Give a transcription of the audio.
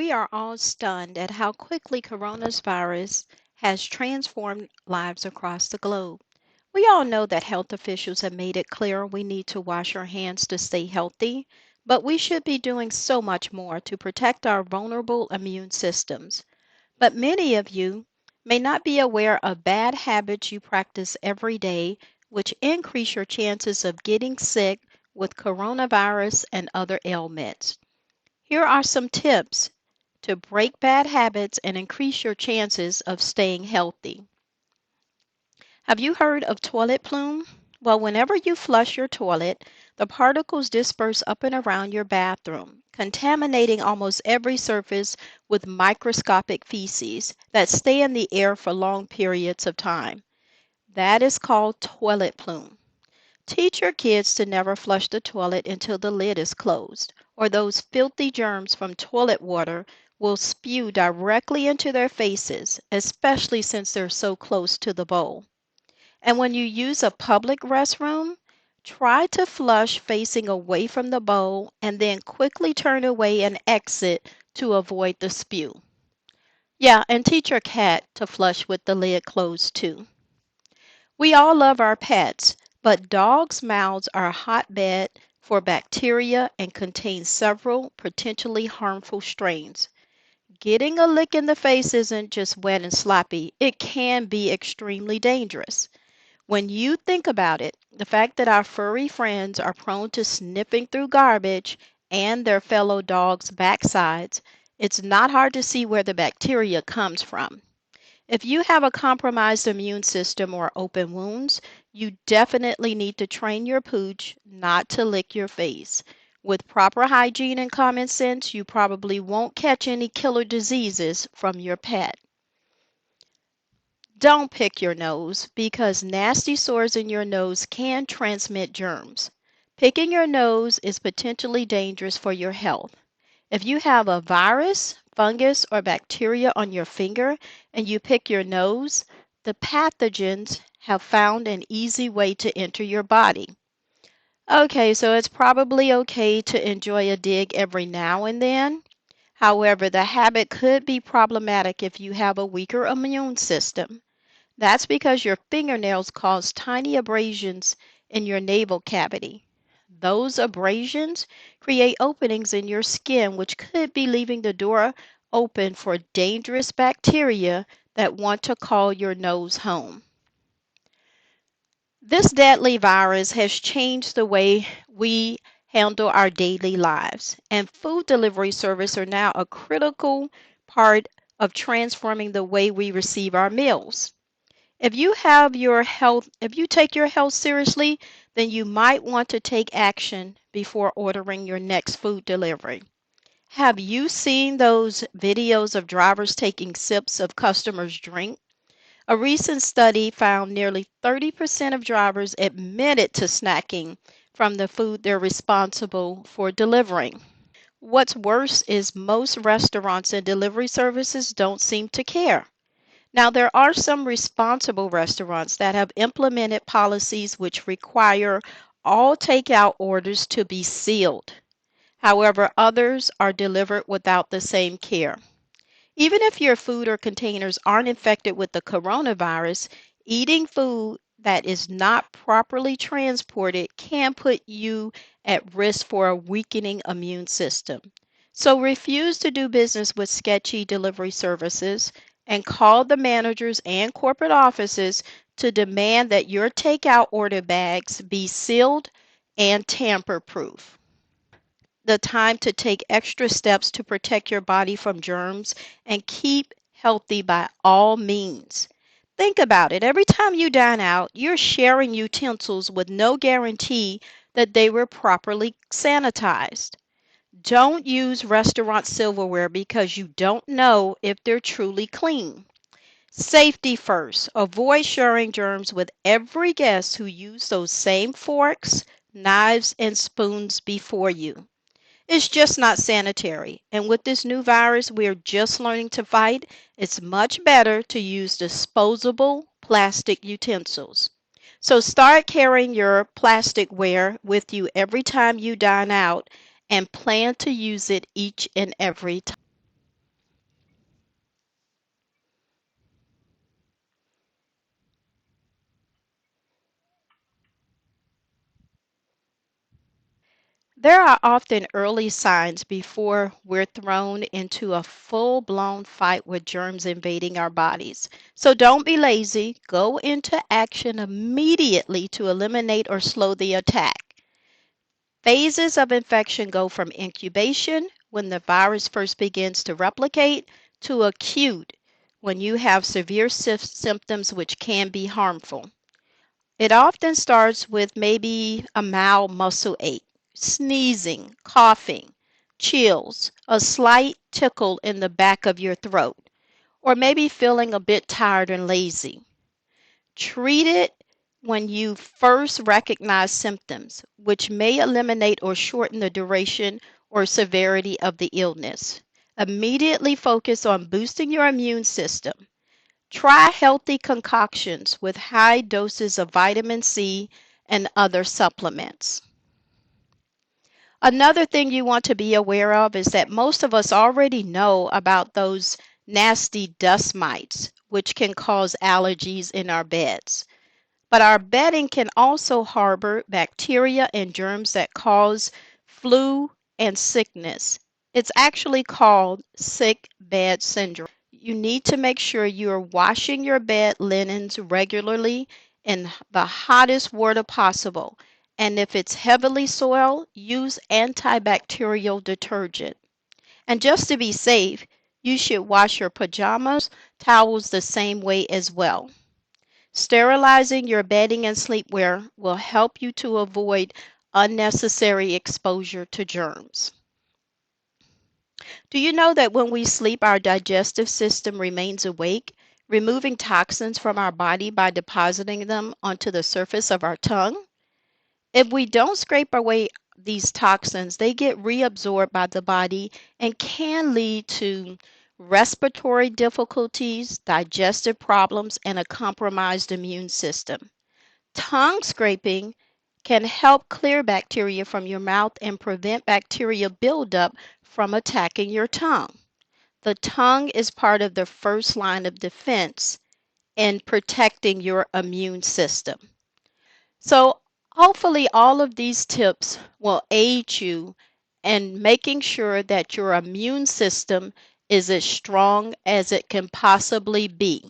We are all stunned at how quickly coronavirus has transformed lives across the globe. We all know that health officials have made it clear we need to wash our hands to stay healthy, but we should be doing so much more to protect our vulnerable immune systems. But many of you may not be aware of bad habits you practice every day, which increase your chances of getting sick with coronavirus and other ailments. Here are some tips to break bad habits and increase your chances of staying healthy. Have you heard of toilet plume? Well, whenever you flush your toilet, the particles disperse up and around your bathroom, contaminating almost every surface with microscopic feces that stay in the air for long periods of time. That is called toilet plume. Teach your kids to never flush the toilet until the lid is closed, or those filthy germs from toilet water will spew directly into their faces, especially since they're so close to the bowl. And when you use a public restroom, try to flush facing away from the bowl and then quickly turn away and exit to avoid the spew. Yeah, and teach your cat to flush with the lid closed too. We all love our pets, but dogs' mouths are a hotbed for bacteria and contain several potentially harmful strains. Getting a lick in the face isn't just wet and sloppy, it can be extremely dangerous. When you think about it, the fact that our furry friends are prone to sniffing through garbage and their fellow dogs' backsides, it's not hard to see where the bacteria comes from. If you have a compromised immune system or open wounds, you definitely need to train your pooch not to lick your face. With proper hygiene and common sense, you probably won't catch any killer diseases from your pet. Don't pick your nose because nasty sores in your nose can transmit germs. Picking your nose is potentially dangerous for your health. If you have a virus, fungus, or bacteria on your finger and you pick your nose, the pathogens have found an easy way to enter your body. Okay, so it's probably okay to enjoy a dig every now and then. However, the habit could be problematic if you have a weaker immune system. That's because your fingernails cause tiny abrasions in your nasal cavity. Those abrasions create openings in your skin, which could be leaving the door open for dangerous bacteria that want to call your nose home. This deadly virus has changed the way we handle our daily lives, and food delivery services are now a critical part of transforming the way we receive our meals. If you take your health seriously, then you might want to take action before ordering your next food delivery. Have you seen those videos of drivers taking sips of customers' drink? A recent study found nearly 30% of drivers admitted to snacking from the food they're responsible for delivering. What's worse is most restaurants and delivery services don't seem to care. Now, there are some responsible restaurants that have implemented policies which require all takeout orders to be sealed. However, others are delivered without the same care. Even if your food or containers aren't infected with the coronavirus, eating food that is not properly transported can put you at risk for a weakening immune system. So refuse to do business with sketchy delivery services and call the managers and corporate offices to demand that your takeout order bags be sealed and tamper-proof. The time to take extra steps to protect your body from germs and keep healthy by all means. Think about it. Every time you dine out, you're sharing utensils with no guarantee that they were properly sanitized. Don't use restaurant silverware because you don't know if they're truly clean. Safety first. Avoid sharing germs with every guest who used those same forks, knives, and spoons before you. It's just not sanitary. And with this new virus we're just learning to fight, it's much better to use disposable plastic utensils. So start carrying your plasticware with you every time you dine out and plan to use it each and every time. There are often early signs before we're thrown into a full blown fight with germs invading our bodies. So don't be lazy. Go into action immediately to eliminate or slow the attack. Phases of infection go from incubation, when the virus first begins to replicate, to acute, when you have severe symptoms which can be harmful. It often starts with maybe a mild muscle ache, sneezing, coughing, chills, a slight tickle in the back of your throat, or maybe feeling a bit tired and lazy. Treat it when you first recognize symptoms, which may eliminate or shorten the duration or severity of the illness. Immediately focus on boosting your immune system. Try healthy concoctions with high doses of vitamin C and other supplements. Another thing you want to be aware of is that most of us already know about those nasty dust mites, which can cause allergies in our beds. But our bedding can also harbor bacteria and germs that cause flu and sickness. It's actually called sick bed syndrome. You need to make sure you are washing your bed linens regularly in the hottest water possible. And if it's heavily soiled, use antibacterial detergent. And just to be safe, you should wash your pajamas, towels the same way as well. Sterilizing your bedding and sleepwear will help you to avoid unnecessary exposure to germs. Do you know that when we sleep, our digestive system remains awake, removing toxins from our body by depositing them onto the surface of our tongue? If we don't scrape away these toxins, they get reabsorbed by the body and can lead to respiratory difficulties, digestive problems, and a compromised immune system. Tongue scraping can help clear bacteria from your mouth and prevent bacteria buildup from attacking your tongue. The tongue is part of the first line of defense in protecting your immune system. So, hopefully, all of these tips will aid you in making sure that your immune system is as strong as it can possibly be.